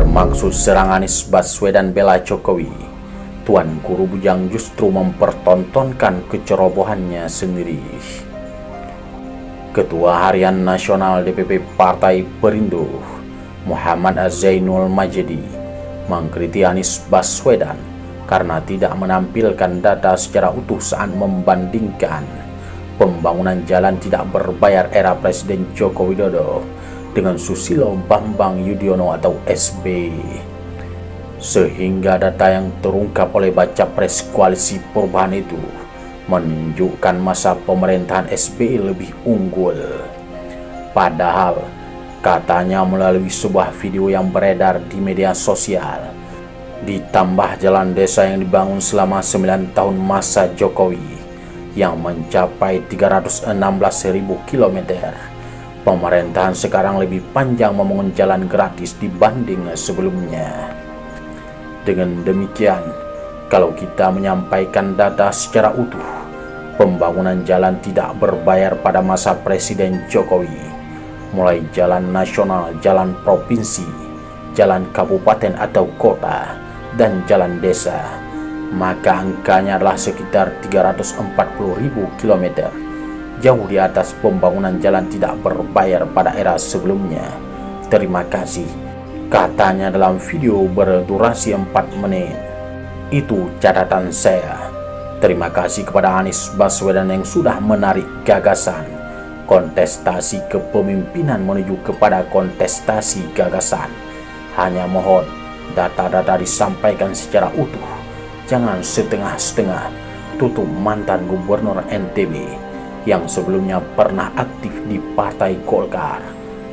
bermaksud serang Anies Baswedan bela Jokowi, Tuan Guru Bujang justru mempertontonkan kecerobohannya sendiri. Ketua Harian Nasional DPP Partai Perindo, Muhammad Zainul Majidi, mengkritik Anies Baswedan karena tidak menampilkan data secara utuh saat membandingkan pembangunan jalan tidak berbayar era Presiden Joko Widodo dengan Susilo Bambang Yudhoyono atau SB. Sehingga data yang terungkap oleh baca pres koalisi perubahan itu menunjukkan masa pemerintahan SBY lebih unggul. Padahal katanya melalui sebuah video yang beredar di media sosial, ditambah jalan desa yang dibangun selama 9 tahun masa Jokowi yang mencapai 316.000 km, pemerintahan sekarang lebih panjang membangun jalan gratis dibanding sebelumnya. Dengan demikian, kalau kita menyampaikan data secara utuh, pembangunan jalan tidak berbayar pada masa Presiden Jokowi, mulai jalan nasional, jalan provinsi, jalan kabupaten atau kota, dan jalan desa, maka angkanya adalah sekitar 340.000 km, jauh di atas pembangunan jalan tidak berbayar pada era sebelumnya. Terima kasih, katanya dalam video berdurasi 4 menit. Itu catatan saya. Terima kasih kepada Anies Baswedan yang sudah menarik gagasan kontestasi kepemimpinan menuju kepada kontestasi gagasan. Hanya mohon data-data disampaikan secara utuh, jangan setengah-setengah. Tutup mantan gubernur NTB yang sebelumnya pernah aktif di Partai Golkar,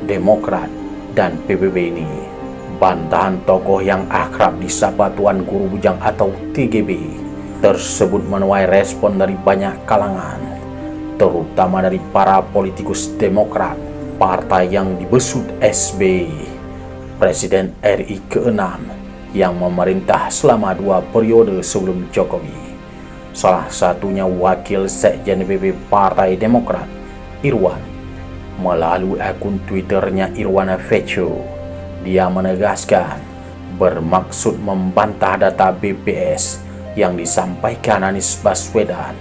Demokrat, dan PBB ini. Bantahan tokoh yang akrab disapa Tuan Guru Bujang atau TGB tersebut menuai respon dari banyak kalangan, terutama dari para politikus Demokrat, partai yang dibesut SB, Presiden RI ke-6 yang memerintah selama 2 periode sebelum Jokowi. Salah satunya Wakil Sekjen DPP Partai Demokrat, Irwan. Melalui akun Twitternya Irwana Fecho, dia menegaskan bermaksud membantah data BPS yang disampaikan Anies Baswedan,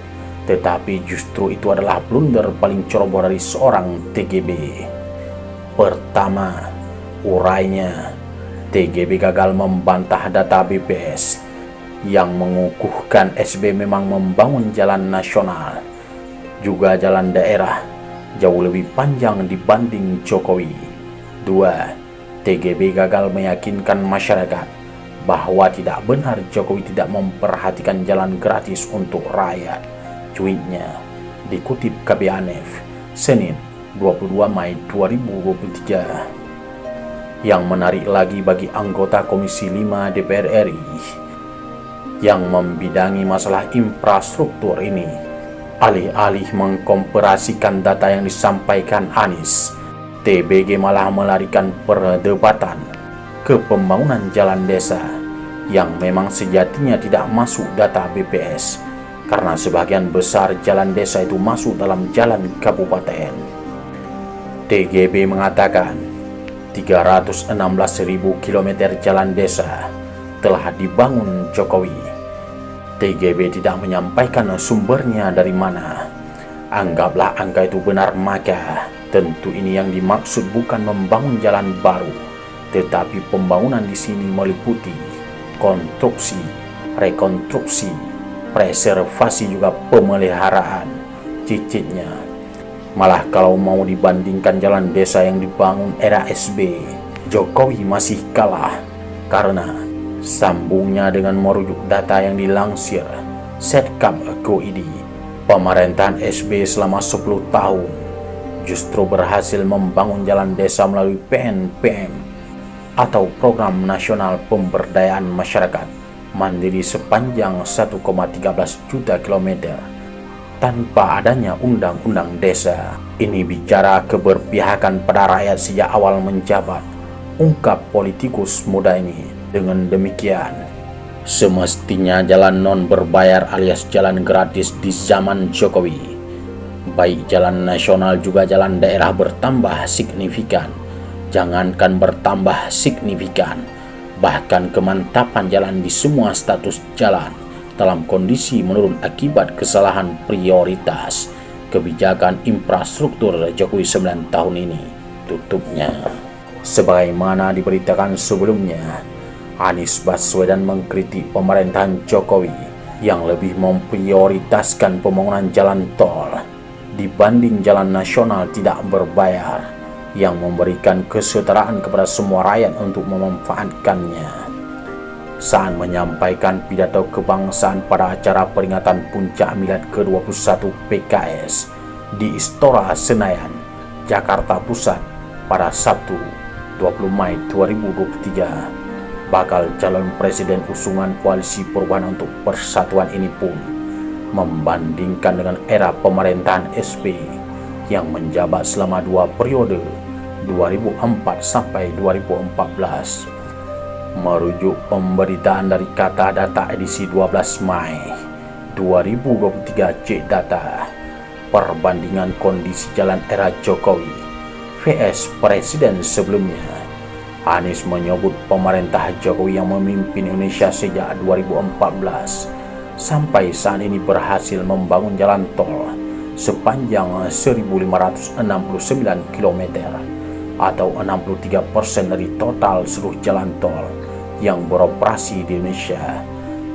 tetapi justru itu adalah blunder paling ceroboh dari seorang TGB. Pertama, urainya, TGB gagal membantah data BPS yang mengukuhkan SB memang membangun jalan nasional, juga jalan daerah, jauh lebih panjang dibanding Jokowi. 2. TGB gagal meyakinkan masyarakat bahwa tidak benar Jokowi tidak memperhatikan jalan gratis untuk rakyat. Cuitnya dikutip KBNF Senin 22 Mei 2023. Yang menarik lagi bagi anggota Komisi 5 DPR RI yang membidangi masalah infrastruktur ini, alih-alih mengkomparasikan data yang disampaikan Anies, TBG malah melarikan perdebatan ke pembangunan jalan desa yang memang sejatinya tidak masuk data BPS karena sebagian besar jalan desa itu masuk dalam jalan kabupaten. TGB mengatakan 316.000 km jalan desa telah dibangun Jokowi. TGB tidak menyampaikan sumbernya dari mana. Anggaplah angka itu benar, maka tentu ini yang dimaksud bukan membangun jalan baru, tetapi pembangunan di sini meliputi konstruksi, rekonstruksi, preservasi juga pemeliharaan. Cicitnya, malah kalau mau dibandingkan jalan desa yang dibangun era SB, Jokowi masih kalah karena sambungnya dengan merujuk data yang dilansir Setcap.go.id. Pemerintahan SB selama 10 tahun justru berhasil membangun jalan desa melalui PNPM atau Program Nasional Pemberdayaan Masyarakat Mandiri sepanjang 1,13 juta kilometer tanpa adanya undang-undang desa. Ini bicara keberpihakan pada rakyat sejak awal menjabat, ungkap politikus muda ini. Dengan demikian, semestinya jalan non berbayar alias jalan gratis di zaman Jokowi, baik jalan nasional juga jalan daerah, bertambah signifikan. Jangankan bertambah signifikan, Bahkan kemantapan jalan di semua status jalan dalam kondisi menurun akibat kesalahan prioritas kebijakan infrastruktur Jokowi 9 tahun ini. Tutupnya, sebagaimana diberitakan sebelumnya, Anies Baswedan mengkritik pemerintahan Jokowi yang lebih memprioritaskan pembangunan jalan tol dibanding jalan nasional tidak berbayar yang memberikan kesetaraan kepada semua rakyat untuk memanfaatkannya. Saat menyampaikan pidato kebangsaan pada acara peringatan puncak milad ke-21 PKS di Istora Senayan, Jakarta Pusat pada Sabtu 20 Mei 2023, bakal calon presiden usungan Koalisi Perubahan untuk Persatuan ini pun membandingkan dengan era pemerintahan SBY yang menjabat selama 2 periode 2004 sampai 2014. Merujuk pemberitaan dari Kata Data edisi 12 Mei 2023 Cek Data, perbandingan kondisi jalan era Jokowi vs presiden sebelumnya, Anies menyebut pemerintah Jokowi yang memimpin Indonesia sejak 2014 sampai saat ini berhasil membangun jalan tol sepanjang 1.569 km atau 63% dari total seluruh jalan tol yang beroperasi di Indonesia,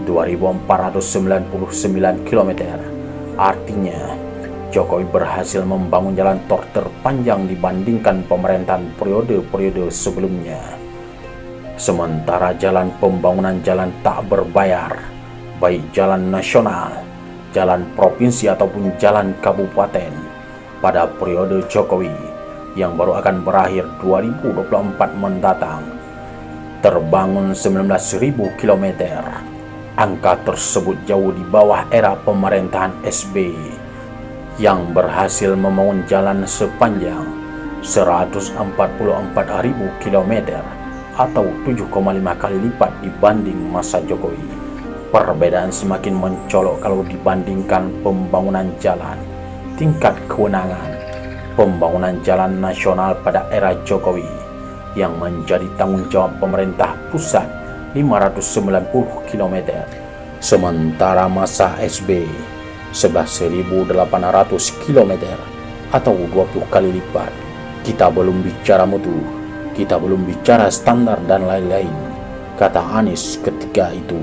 2.499 km. Artinya, Jokowi berhasil membangun jalan tol terpanjang dibandingkan pemerintahan periode-periode sebelumnya. Sementara jalan pembangunan jalan tak berbayar, baik jalan nasional, jalan provinsi ataupun jalan kabupaten, pada periode Jokowi yang baru akan berakhir 2024 mendatang, terbangun 19.000 km. Angka tersebut jauh di bawah era pemerintahan SBY yang berhasil membangun jalan sepanjang 144.000 km atau 7,5 kali lipat dibanding masa Jokowi. Perbedaan semakin mencolok kalau dibandingkan pembangunan jalan tingkat kewenangan. Pembangunan jalan nasional pada era Jokowi yang menjadi tanggung jawab pemerintah pusat 590 km, sementara masa SBY 11.800 km atau 20 kali lipat. Kita belum bicara mutu, kita belum bicara standar dan lain-lain, kata Anies ketika itu.